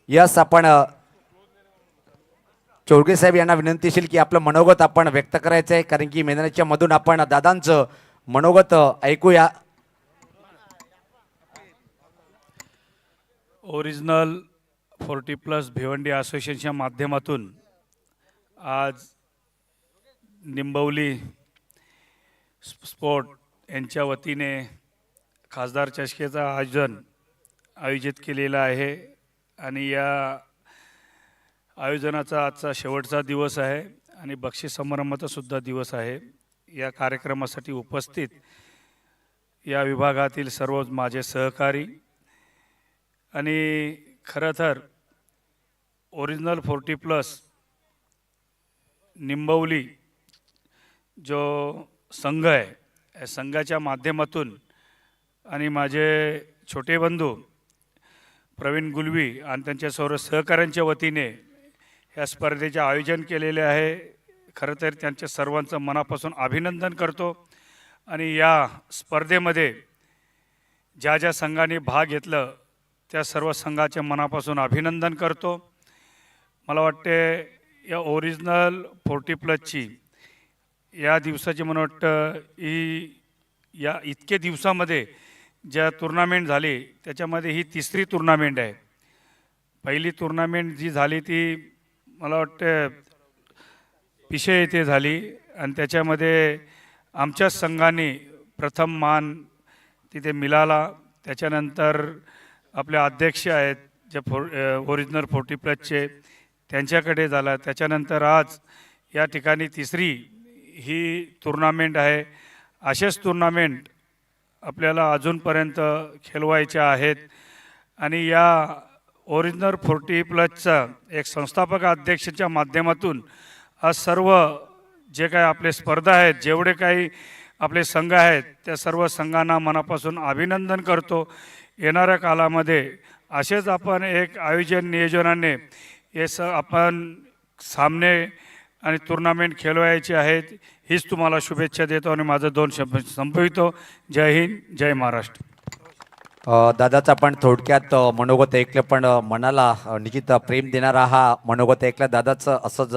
Yes आपण चौरगे साहेब यांना विनंतीशील की आपलं मनोगत आपण व्यक्त करायचं आहे, कारण की मैदानाच्या मधून आपण दादांचं मनोगत ऐकूया. ओरिजिनल 40+ भिवंडी असोसिएशनच्या माध्यमातून आज निंबवली स्पोर्ट यांच्या वतीने खासदार चषकेचं आयोजित केलेलं आहे आणि या आयोजनाचा आजचा शेवटचा दिवस आहे आणि बक्षीस समारंभाचा सुद्धा दिवस आहे. या कार्यक्रमासाठी उपस्थित या विभागातील सर्व माझे सहकारी आणि खरं तर ओरिजिनल 40+ निंबवली जो संघ आहे या संघाच्या माध्यमातून आणि माझे छोटे बंधू प्रवीण गुलवी आणि त्यांच्या सर्व सहकाऱ्यांच्या वतीने या स्पर्धेचे आयोजन केलेले आहे. खरं तर त्यांच्या सर्वांचं मनापासून अभिनंदन करतो आणि या स्पर्धेमध्ये ज्या ज्या संघाने भाग घेतलं त्या सर्व संघाचे मनापासून अभिनंदन करतो. मला वाटते या ओरिजिनल 40+ची या दिवसाची मला वाटतं ही या इतके दिवसामध्ये ज्या टुर्नामेंट झाली त्याच्यामध्ये ही तिसरी टुर्नामेंट आहे. पहिली टुर्नामेंट जी झाली ती मला वाटतं पिशे येथे झाली आणि त्याच्यामध्ये आमच्याच संघाने प्रथम मान तिथे मिळाला. त्याच्यानंतर आपले अध्यक्ष आहेत जे ओरिजिनल 40+चे त्यांच्याकडे झाला. त्याच्यानंतर आज या ठिकाणी तिसरी ही टुर्नामेंट आहे. असेच टुर्नामेंट आपल्याला अजूनपर्यंत खेळवायच्या आहेत आणि या ओरिजिनल 40+चा एक संस्थापक अध्यक्षाच्या माध्यमातून आज सर्व जे काही आपले स्पर्धा आहेत जेवढे काही आपले संघ आहेत त्या सर्व संघांना मनापासून अभिनंदन करतो. येणाऱ्या काळामध्ये असेच आपण एक आयोजन नियोजनाने हे आपण सामने आणि टुर्नामेंट खेळवायचे आहेत. हीच तुम्हाला शुभेच्छा देतो आणि माझं 2 शब्द संपवितो. जय हिंद, जय महाराष्ट्र. दादाचं आपण थोडक्यात मनोगत ऐकलं, पण मनाला निश्चित प्रेम देणारा हा मनोगत ऐकला दादाचं. असंच